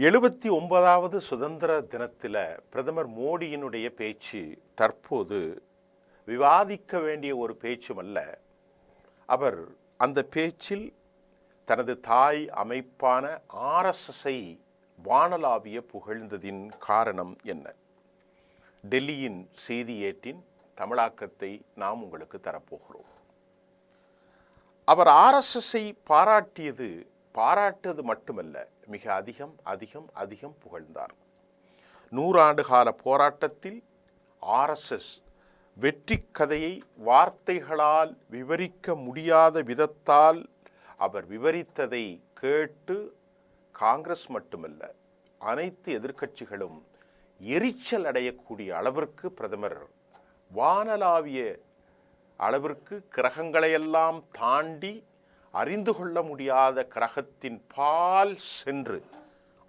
79வது சுதந்திர தினத்தில் பிரதமர் மோடியினுடைய பேச்சு தற்போது விவாதிக்க வேண்டிய ஒரு பேச்சுமல்ல. அவர் அந்த பேச்சில் தனது தாய் அமைப்பான ஆர்எஸ்எஸ்ஐ வானளாவிய புகழ்ந்ததின் காரணம் என்ன? டெல்லியின் செய்தி ஏட்டின் தமிழாக்கத்தை நாம் உங்களுக்கு தரப்போகிறோம். அவர் ஆர்எஸ்எஸ்ஐ பாராட்டியது மட்டுமல்ல, மிக அதிகம் புகழ்ந்தார். 100 ஆண்டு கால போராட்டத்தில் ஆர்எஸ்எஸ் வெற்றி கதையை வார்த்தைகளால் விவரிக்க முடியாத விதத்தால் அவர் விவரித்ததை கேட்டு காங்கிரஸ் மட்டுமல்ல, அனைத்து எதிர்க்கட்சிகளும் எரிச்சல் அடையக்கூடிய அளவிற்கு பிரதமர் வானளாவிய அளவிற்கு கிரகங்களையெல்லாம் தாண்டி அறிந்து கொள்ள முடியாத கிரகத்தின் பால் சென்று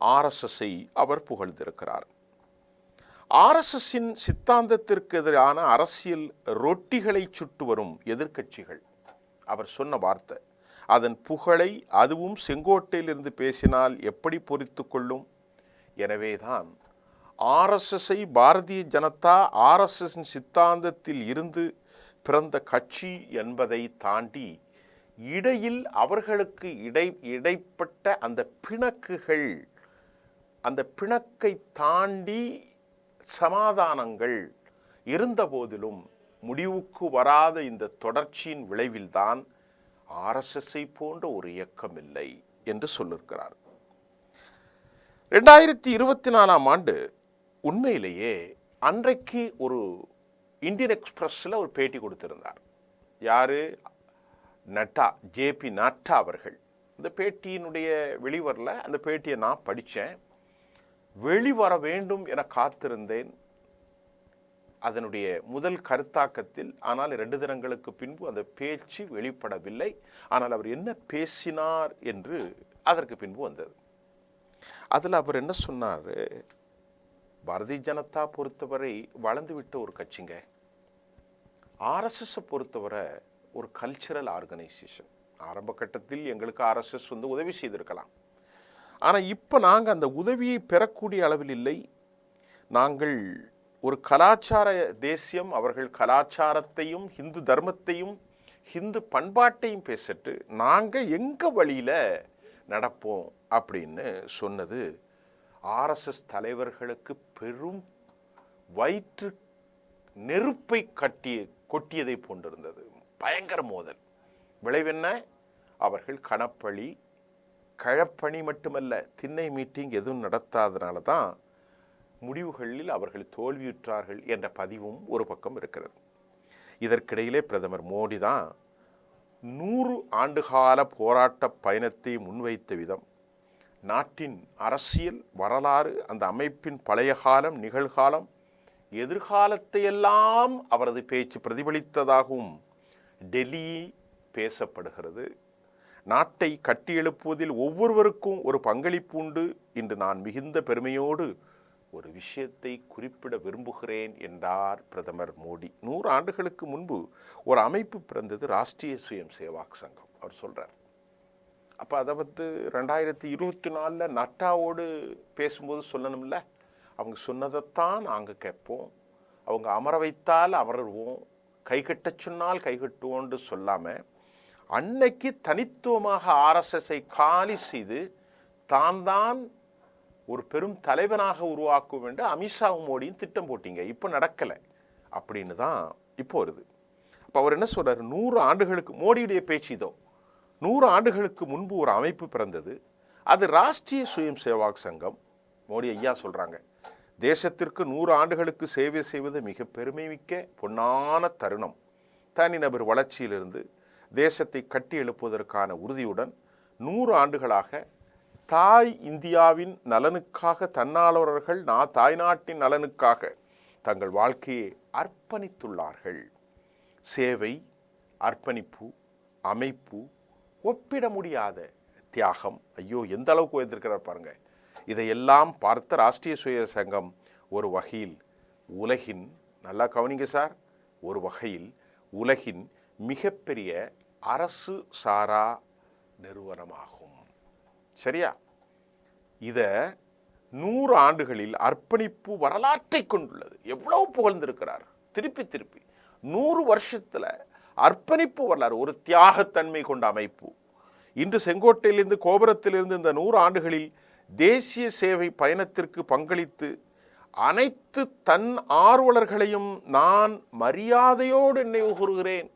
ஆர்எஸ்எஸ்ஐ அவர் புகழ்ந்திருக்கிறார். ஆர்எஸ்எஸ்ஸின் சித்தாந்தத்திற்கு எதிரான அரசியல் ரொட்டிகளை சுட்டு வரும் எதிர்க்கட்சிகள் அவர் சொன்ன வார்த்தை, அதன் புகழை அதுவும் செங்கோட்டையிலிருந்து பேசினால் எப்படி பொறித்து கொள்ளும்? எனவேதான் ஆர்எஸ்எஸ்ஐ பாரதிய ஜனதா ஆர்எஸ்எஸ்ஸின் சித்தாந்தத்தில் இருந்து பிறந்த கட்சி என்பதை தாண்டி இடையில் அவர்களுக்கு இடைப்பட்ட அந்த பிணக்குகள், அந்த பிணக்கை தாண்டி சமாதானங்கள் இருந்த போதிலும் முடிவுக்கு வராத இந்த தொடர்ச்சியின் விளைவில்தான் ஆர்எஸ்எஸ்ஐ போன்ற ஒரு இயக்கம் இல்லை என்று சொல்லியிருக்கிறார். 2024ஆம் ஆண்டு உண்மையிலேயே அன்றைக்கு ஒரு இந்தியன் எக்ஸ்பிரஸில் ஒரு பேட்டி கொடுத்திருந்தார். யாரு? நட்டா, ஜேபி நட்டா அவர்கள். இந்த பேட்டியினுடைய வெளிவரல. அந்த பேட்டியை நான் படித்தேன். வெளிவர வேண்டும் என காத்திருந்தேன் அதனுடைய முதல் கருத்தாக்கத்தில். ஆனால் 2 தினங்களுக்கு பின்பு அந்த பேச்சு வெளிப்படவில்லை. ஆனால் அவர் என்ன பேசினார் என்று அதற்கு பின்பு வந்தது. அதில் அவர் என்ன சொன்னார்? பாரதிய ஜனதா பொறுத்தவரை வளர்ந்துவிட்ட ஒரு கட்சிங்க. ஆர்எஸ்எஸ் பொறுத்தவரை ஒரு கல்ச்சரல் ஆர்கனைசேஷன். ஆரம்ப கட்டத்தில் எங்களுக்கு ஆர்எஸ்எஸ் உதவி செய்திருக்கலாம். ஆனால் இப்போ நாங்கள் அந்த உதவியை பெறக்கூடிய அளவில் இல்லை. நாங்கள் ஒரு கலாச்சார தேசியம். அவர்கள் கலாச்சாரத்தையும் ஹிந்து தர்மத்தையும் ஹிந்து பண்பாட்டையும் பேசிட்டு நாங்கள் எங்கள் வழியில் நடப்போம் அப்படின்னு சொன்னது ஆர்எஸ்எஸ் தலைவர்களுக்கு பெரும் வயிற்று நெருப்பை கொட்டியதை போன்றிருந்தது. பயங்கர மோதல். விளைவென்ன? அவர்கள் கழப்பணி மட்டுமல்ல, திண்ணை மீட்டிங் எதுவும் நடத்தாதனால தான் முடிவுகளில் அவர்கள் தோல்வியுற்றார்கள் என்ற பதிவும் ஒரு பக்கம் இருக்கிறது. இதற்கிடையிலே பிரதமர் மோடி தான் 100 ஆண்டுகால போராட்ட பயணத்தை முன்வைத்த விதம், நாட்டின் அரசியல் வரலாறு, அந்த அமைப்பின் பழைய காலம், நிகழ்காலம், எதிர்காலத்தையெல்லாம் அவரது பேச்சு பிரதிபலித்ததாகவும் டெல்லி பேசப்படுகிறது. நாட்டை கட்டியெழுப்புவதில் ஒவ்வொருவருக்கும் ஒரு பங்களிப்பு உண்டு. இன்று நான் மிகுந்த பெருமையோடு ஒரு விஷயத்தை குறிப்பிட விரும்புகிறேன் என்றார் பிரதமர் மோடி. 100 ஆண்டுகளுக்கு முன்பு ஒரு அமைப்பு பிறந்தது, ராஷ்டிரிய சுயம் சேவாக் சங்கம். அவர் சொல்கிறார். அப்போ அதை 2024 நட்டாவோடு பேசும்போது சொல்லணும்ல. அவங்க சொன்னதைத்தான் நாங்கள் கேட்போம். அவங்க அமர வைத்தால் அமருவோம், கைகட்ட சொன்னால் கைகட்டுவோன்னு சொல்லாமல் அன்னைக்கு தனித்துவமாக ஆர்எஸ்எஸ்ஐ காலி செய்து தான் ஒரு பெரும் தலைவனாக உருவாக்கும் என்று அமித்ஷாவும் மோடியும் திட்டம் போட்டீங்க. இப்போ நடக்கலை அப்படின்னு தான் இப்போ வருது. அப்போ அவர் என்ன சொல்கிறார்? 100 ஆண்டுகளுக்கு மோடியுடைய பேச்சு இதோ, 100 ஆண்டுகளுக்கு முன்பு ஒரு அமைப்பு பிறந்தது, அது ராஷ்டிரிய சுயம் சேவாக் சங்கம். மோடி ஐயா சொல்கிறாங்க, தேசத்திற்கு 100 ஆண்டுகளுக்கு சேவை செய்வது மிக பெருமை மிக்க பொன்னான தருணம். தனிநபர் வளர்ச்சியிலிருந்து தேசத்தை கட்டி எழுப்புவதற்கான உறுதியுடன் 100 ஆண்டுகளாக தாய் இந்தியாவின் நலனுக்காக தன்னார்வலர்கள் தாய்நாட்டின் நலனுக்காக தங்கள் வாழ்க்கையை அர்ப்பணித்துள்ளார்கள். சேவை, அர்ப்பணிப்பு, அமைப்பு, ஒப்பிட முடியாத தியாகம். ஐயோ, எந்த அளவுக்கு உயர்ந்திருக்கிறார் பாருங்க. இதையெல்லாம் பார்த்த ராஷ்டிரிய சுய சங்கம் ஒரு வகையில் உலகின், நல்லா கவனிங்க சார், ஒரு வகையில் உலகின் மிகப்பெரிய அரசு சாரா நிறுவனமாகும். சரியா? இதை 100 ஆண்டுகளில் அர்ப்பணிப்பு வரலாற்றை கொண்டுள்ளது. எவ்வளவு புகழ்ந்திருக்கிறார். திருப்பி திருப்பி 100 வருஷத்துல அர்ப்பணிப்பு வரலாறு, ஒரு தியாகத்தன்மை கொண்ட அமைப்பு. இன்று செங்கோட்டையிலிருந்து கோபுரத்திலிருந்து இந்த 100 ஆண்டுகளில் தேசிய சேவை பயணத்திற்கு பங்களித்து அனைத்து தன் ஆர்வலர்களையும் நான் மரியாதையோடு நினைவு கூறுகிறேன்.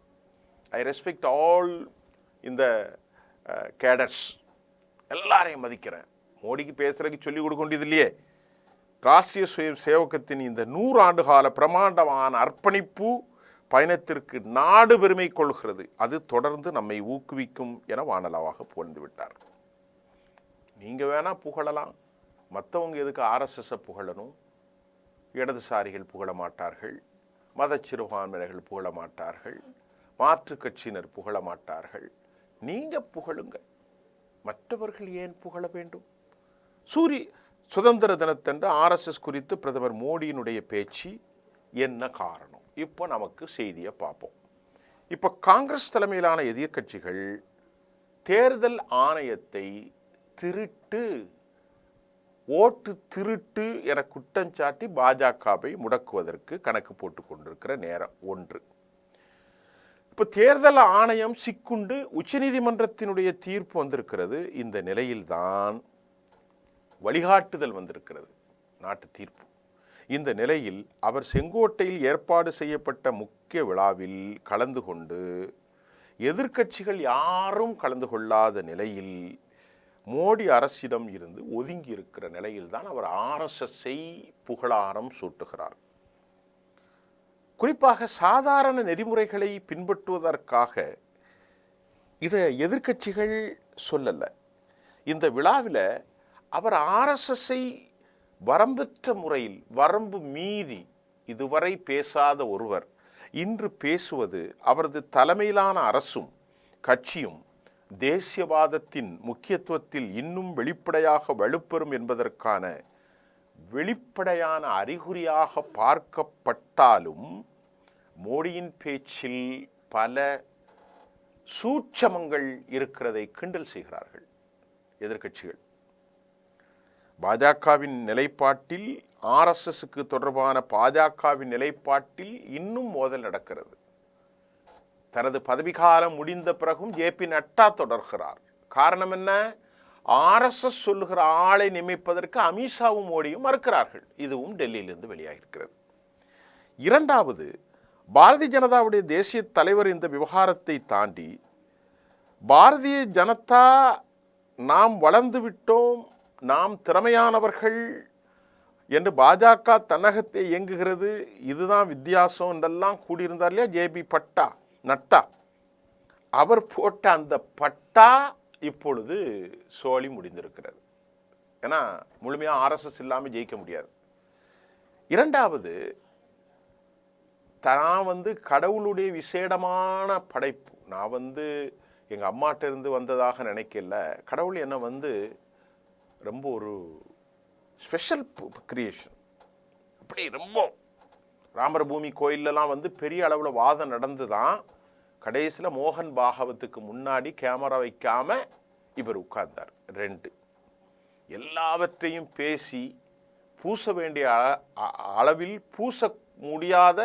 ஐ ரெஸ்பெக்ட் ஆல் இந்த கேடர்ஸ், எல்லாரையும் மதிக்கிறேன். மோடிக்கு பேசுறதுக்கு சொல்லிக் கொடுக்க வேண்டியது இல்லையே. ராஷ்டிரிய சுய சேவகத்தின் இந்த 100 ஆண்டு கால பிரமாண்டமான அர்ப்பணிப்பு பயணத்திற்கு நாடு பெருமை கொள்கிறது. அது தொடர்ந்து நம்மை ஊக்குவிக்கும் என வானலாவாக புகழ்ந்து விட்டார். நீங்க வேணா புகழலாம், மற்றவங்க எதுக்கு ஆர்எஸ்எஸ் புகழணும்? இடதுசாரிகள் புகழ மாட்டார்கள், மத சிறுபான்மையினர்கள் புகழ மாட்டார்கள், மாற்று கட்சியினர் புகழ மாட்டார்கள். நீங்க புகழுங்க, மற்றவர்கள் ஏன் புகழ வேண்டும்? சுதந்திர தினத்தன்று ஆர்எஸ்எஸ் குறித்து பிரதமர் மோடியினுடைய பேச்சு என்ன காரணம்? இப்போ நமக்கு செய்தியை பார்ப்போம். இப்போ காங்கிரஸ் தலைமையிலான எதிர்க்கட்சிகள் தேர்தல் ஆணையத்தை திருட்டு, ஓட்டு திருட்டு என குற்றஞ்சாட்டி பாஜகவை முடக்குவதற்கு கணக்கு போட்டு கொண்டிருக்கிற நேரம் ஒன்று. இப்போ தேர்தல் ஆணையம் சிக்குண்டு உச்சநீதிமன்றத்தினுடைய தீர்ப்பு வந்திருக்கிறது. இந்த நிலையில்தான் வழிகாட்டுதல் வந்திருக்கிறது, நாட்டு தீர்ப்பு. இந்த நிலையில் அவர் செங்கோட்டையில் ஏற்பாடு செய்யப்பட்ட முக்கிய விழாவில் கலந்து கொண்டு எதிர்க்கட்சிகள் யாரும் கலந்து கொள்ளாத நிலையில் மோடி அரசிடம் இருந்து ஒதுங்கி இருக்கிற நிலையில் தான் அவர் ஆர்எஸ்எஸ்ஐ புகழாரம் சூட்டுகிறார். குறிப்பாக சாதாரண நெறிமுறைகளை பின்பற்றுவதற்காக இதை எதிர்க்கட்சிகள் சொல்லல. இந்த விழாவில் அவர் ஆர்எஸ்எஸ்ஐ வரம்பற்ற முறையில், வரம்பு மீறி இதுவரை பேசாத ஒருவர் இன்று பேசுவது அவரது தலைமையிலான அரசும் கட்சியும் தேசியவாதத்தின் முக்கியத்துவத்தில் இன்னும் வெளிப்படையாக வலுப்பெறும் என்பதற்கான வெளிப்படையான அறிகுறியாக பார்க்கப்பட்டாலும் மோடியின் பேச்சில் பல சூட்சமங்கள் இருக்கிறதை கிண்டல் செய்கிறார்கள் எதிர்க்கட்சிகள். பாஜகவின் நிலைப்பாட்டில், ஆர்எஸ்எஸ்க்கு தொடர்பான பாஜகவின் நிலைப்பாட்டில் இன்னும் மோதல் நடக்கிறது. தனது பதவிக்காலம் முடிந்த பிறகும் ஜே.பி. நட்டா தொடர்கிறார். காரணம் என்ன? ஆர்எஸ்எஸ் சொல்லுகிற ஆளை நியமிப்பதற்கு அமித்ஷாவும் மோடியும் மறுக்கிறார்கள். இதுவும் டெல்லியிலிருந்து வெளியாகிருக்கிறது. இரண்டாவது, பாரதிய ஜனதாவுடைய தேசிய தலைவர் இந்த விவகாரத்தை தாண்டி பாரதிய ஜனதா நாம் வளர்ந்து விட்டோம், நாம் திறமையானவர்கள் என்று பாஜக தன்னகத்தை இயங்குகிறது, இதுதான் வித்தியாசம் என்றெல்லாம் கூடியிருந்தார் இல்லையா ஜே.பி. நட்டா. அவர் போட்ட அந்த பட்டா இப்பொழுது சோழி முடிந்திருக்கிறது. ஏன்னா முழுமையாக ஆர்எஸ்எஸ் இல்லாமல் ஜெயிக்க முடியாது. இரண்டாவது, நான் கடவுளுடைய விசேடமான படைப்பு, நான் எங்கள் அம்மாட்ட இருந்து வந்ததாக நினைக்கல. கடவுள் என்ன ரொம்ப ஒரு ஸ்பெஷல் கிரியேஷன். அப்படி ரொம்ப ராமர் பூமி கோயிலெலாம் பெரிய அளவில் வாதம் நடந்து தான் கடைசியில் மோகன் பாகவத்துக்கு முன்னாடி கேமரா வைக்காம இவர் உட்கார்ந்தார். 2, எல்லாவற்றையும் பேசி பூச வேண்டிய அளவில் பூச முடியாத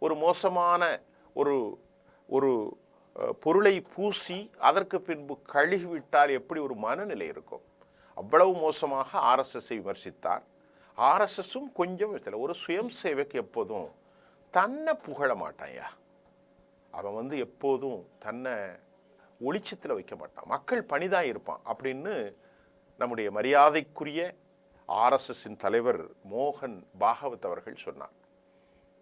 ஒரு மோசமான ஒரு பொருளை பூசி அதற்கு பின்பு கழுகிவிட்டால் எப்படி ஒரு மனநிலை இருக்கும்? அவ்வளவு மோசமாக ஆர்எஸ்எஸ்ஸை விமர்சித்தார். ஆர்எஸ்எஸும் கொஞ்சம் ஒரு சுயம் சேவைக்கு எப்போதும் தன்னை புகழ மாட்டாயா. அவன் எப்போதும் தன்னை ஒளிச்சத்தில் வைக்க மாட்டான், மக்கள் பணிதான் இருப்பான் அப்படின்னு நம்முடைய மரியாதைக்குரிய ஆர்எஸ்எஸ்ஸின் தலைவர் மோகன் பாகவத் அவர்கள் சொன்னார்.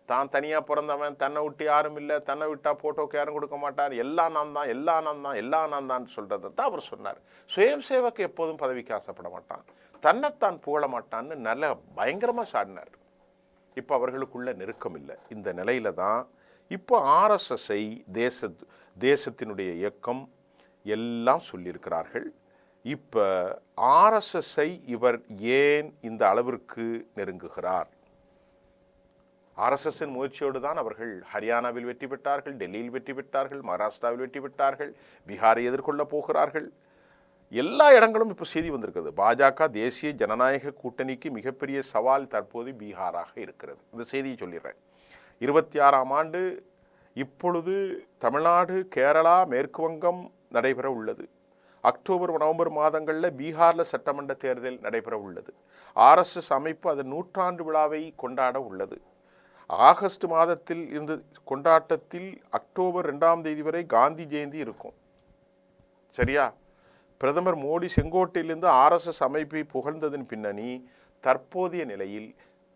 தான் தனியாக பிறந்தவன், தன்னை விட்டு யாரும் இல்லை, தன்னை விட்டால் ஃபோட்டோக்கு யாரும் கொடுக்க மாட்டார், எல்லாம் நான் தான் சொல்கிறத தான் அவர் சொன்னார். சுயம் சேவக்கு எப்போதும் பதவிக்கு ஆசைப்பட மாட்டான், தன்னைத்தான் புகழ மாட்டான்னு நல்ல பயங்கரமாக சாடினார். இப்போ அவர்களுக்குள்ள நெருக்கம் இல்லை. இந்த நிலையில தான் இப்போ ஆர்எஸ்எஸ்ஐ தேசத்தினுடைய இயக்கம் எல்லாம் சொல்லியிருக்கிறார்கள். இப்போ ஆர்எஸ்எஸ்ஐ இவர் ஏன் இந்த அளவிற்கு நெருங்குகிறார்? ஆர்எஸ்எஸ்ஸின் முயற்சியோடு தான் அவர்கள் ஹரியானாவில் வெற்றி பெற்றார்கள், டெல்லியில் வெற்றி பெற்றார்கள், மகாராஷ்டிராவில் வெற்றி பெற்றார்கள், பீகாரை எதிர்கொள்ள போகிறார்கள். எல்லா இடங்களும் இப்போ செய்தி வந்திருக்கிறது. பாஜக தேசிய ஜனநாயக கூட்டணிக்கு மிகப்பெரிய சவால் தற்போது பீகாராக இருக்கிறது. இந்த செய்தியை சொல்லிடுறேன். 26ஆம் ஆண்டு இப்பொழுது தமிழ்நாடு, கேரளா, மேற்கு வங்கம் நடைபெற உள்ளது. அக்டோபர், நவம்பர் மாதங்களில் பீகாரில் சட்டமன்ற தேர்தல் நடைபெற உள்ளது. RSS அமைப்பு அதன் 100ஆண்டு விழாவை கொண்டாட உள்ளது. ஆகஸ்ட் மாதத்தில் இருந்து கொண்டாட்டத்தில் அக்டோபர் 2ஆம் தேதி வரை காந்தி ஜெயந்தி இருக்கும். சரியா? பிரதமர் மோடி செங்கோட்டையிலிருந்து RSS அமைப்பை புகழ்ந்ததன் பின்னணி தற்போதைய நிலையில்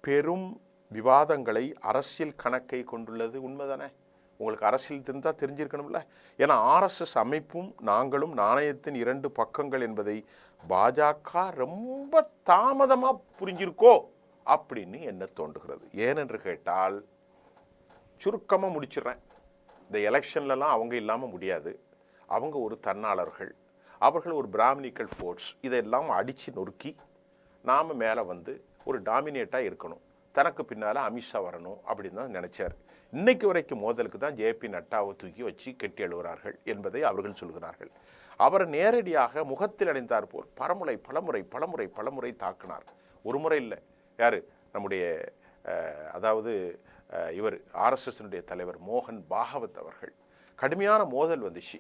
பெரும் விவாதங்களை அரசியல் கணக்கை கொண்டுள்ளது. உண்மைதானே? உங்களுக்கு அரசியல் தெரிந்தால் தெரிஞ்சிருக்கணும்ல. ஏன்னா RSS அமைப்பும் நாங்களும் நாணயத்தின் 2 பக்கங்கள் என்பதை பாஜக ரொம்ப தாமதமாக புரிஞ்சிருக்கோ அப்படின்னு என்ன தோன்றுகிறது. ஏனென்று கேட்டால், சுருக்கமாக முடிச்சிடுறேன். இந்த எலெக்ஷன்லலாம் அவங்க இல்லாமல் முடியாது. அவங்க ஒரு தன்னாளர்கள், அவர்கள் ஒரு பிராமணிக்கல் ஃபோர்ஸ். இதெல்லாம் அடித்து நொறுக்கி நாம் மேலே வந்து ஒரு டாமினேட்டாக இருக்கணும், தனக்கு பின்னால் அமித்ஷா வரணும் அப்படின்னு தான் நினச்சார். இன்னைக்கு வரைக்கும் மோதலுக்கு தான் JP நட்டாவை தூக்கி வச்சு கெட்டி எழுகிறார்கள் என்பதை அவர்கள் சொல்கிறார்கள். அவரை நேரடியாக முகத்தில் அடைந்தார் போல் பலமுறை பலமுறை பலமுறை பலமுறை தாக்கினார். ஒரு முறை இல்லை. யார்? நம்முடைய அதாவது இவர் RSSனுடைய தலைவர் மோகன் பாகவத் அவர்கள். கடுமையான மோதல் வந்துச்சு.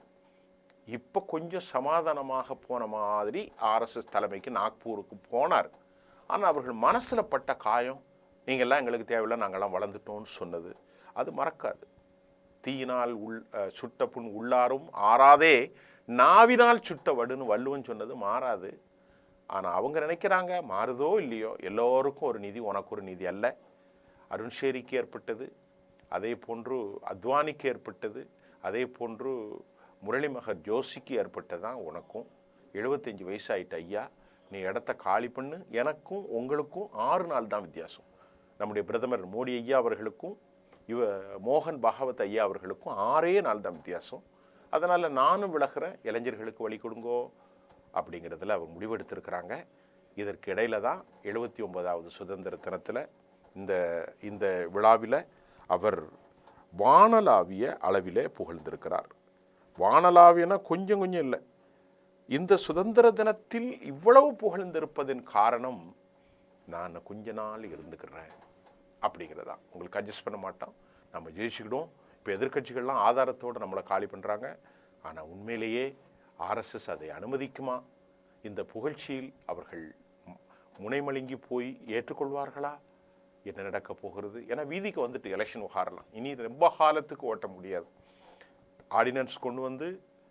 இப்போ கொஞ்சம் சமாதானமாக போன மாதிரி RSS தலைமைக்கு நாக்பூருக்கு போனார். ஆனால் அவர்கள் மனசில் பட்ட காயம், நீங்கள்லாம் எங்களுக்கு தேவையில்லை, நாங்கள்லாம் வளர்ந்துட்டோம்னு சொன்னது அது மறக்காது. தீயினால் சுட்ட புண் உள்ளாரும் ஆறாதே, நாவினால் சுட்ட வடுன்னு வள்ளுவன் சொன்னது மாறாது. ஆனால் அவங்க நினைக்கிறாங்க மாறுதோ இல்லையோ, எல்லோருக்கும் ஒரு நீதி, உனக்கு ஒரு நீதி அல்ல. அருண்ஷேரிக்கு ஏற்பட்டது, அதே போன்று அத்வானிக்கு ஏற்பட்டது, அதே போன்று முரளிமகர் ஜோஷிக்கு ஏற்பட்டதான் உனக்கும். 75 வயசாயிட்ட ஐயா, நீ இடத்த காலி பண்ணு. எனக்கும் உங்களுக்கும் 6 நாள் தான் வித்தியாசம். நம்முடைய பிரதமர் மோடி ஐயா அவர்களுக்கும் மோகன் பாகவத் ஐயா அவர்களுக்கும் 6 நாள் தான் வித்தியாசம். அதனால் நானும் விலகிறேன், இளைஞர்களுக்கு வழி கொடுங்கோ அப்படிங்கிறதுல அவர் முடிவெடுத்திருக்கிறாங்க. இதற்கு இடையில தான் 79வது சுதந்திர தினத்தில் இந்த விழாவில் அவர் வானளாவிய அளவிலே புகழ்ந்திருக்கிறார். வானளாவியனா கொஞ்சம் கொஞ்சம் இல்லை. இந்த சுதந்திர தினத்தில் இவ்வளவு புகழ்ந்திருப்பதன் காரணம், நான் கொஞ்ச நாள் இருந்துக்கிறேன் அப்படிங்கிறதா. உங்களுக்கு அட்ஜஸ்ட் பண்ண மாட்டோம், நம்ம ஜெயிச்சுக்கிடும். இப்போ எதிர்கட்சிகள்லாம் ஆதாரத்தோடு நம்மளை காலி பண்ணுறாங்க. ஆனால் உண்மையிலேயே RSS அதை அனுமதிக்குமா? இந்த புகழ்ச்சியில் அவர்கள் முனைமழுங்கி போய் ஏற்றுக்கொள்வார்களா? என்ன நடக்க போகிறது? ஏன்னா வீதிக்கு வந்துட்டு எலெக்ஷன் உகாரலாம். இனி ரொம்ப காலத்துக்கு ஓட்ட முடியாது. ஆர்டினன்ஸ் கொண்டு வந்து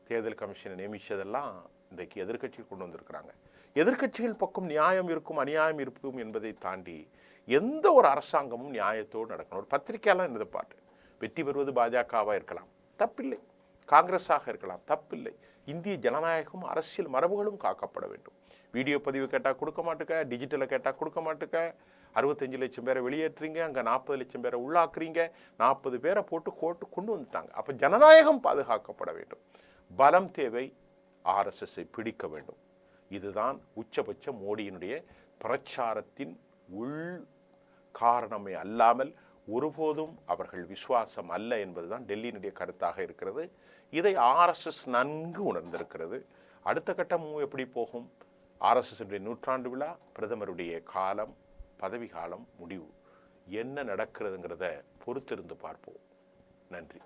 தேர்தல் கமிஷனை நியமித்ததெல்லாம் இன்றைக்கு எதிர்கட்சிகள் கொண்டு வந்திருக்கிறாங்க. எதிர்கட்சிகள் பக்கம் நியாயம் இருக்கும் அநியாயம் இருக்கும் என்பதை தாண்டி எந்த ஒரு அரசாங்கமும் நியாயத்தோடு நடக்கணும். ஒரு பத்திரிகையெல்லாம் எதிர்பார்த்து வெற்றி பெறுவது பாஜகவாக இருக்கலாம், தப்பில்லை. காங்கிரஸாக இருக்கலாம், தப்பில்லை. இந்திய ஜனநாயகம் அரசியல் மரபுகளும் காக்கப்பட வேண்டும். வீடியோ பதிவு கேட்டால் கொடுக்க மாட்டுக்க, டிஜிட்டலை கேட்டால் கொடுக்க மாட்டுக்க, 65 லட்சம் பேரை வெளியேற்றுறீங்க, அங்கே 40 லட்சம் பேரை உள்ளாக்குறீங்க, 40 பேரை போட்டு கோட்டு கொண்டு வந்துட்டாங்க. அப்போ ஜனநாயகம் பாதுகாக்கப்பட வேண்டும். பலம் தேவை, RSSஐ பிடிக்க வேண்டும். இதுதான் உச்சபட்ச மோடியினுடைய பிரச்சாரத்தின் உள் காரணமே அல்லாமல் ஒருபோதும் அவர்கள் விசுவாசம் அல்ல என்பதுதான் டெல்லியினுடைய கருத்தாக இருக்கிறது. இதை RSS நன்கு உணர்ந்திருக்கிறது. அடுத்த கட்டம் எப்படி போகும்? RSSனுடைய 100ஆண்டு விழா, பிரதமருடைய காலம், பதவி காலம் முடிவு, என்ன நடக்கிறதுங்கிறத பொறுத்திருந்து பார்ப்போம். நன்றி.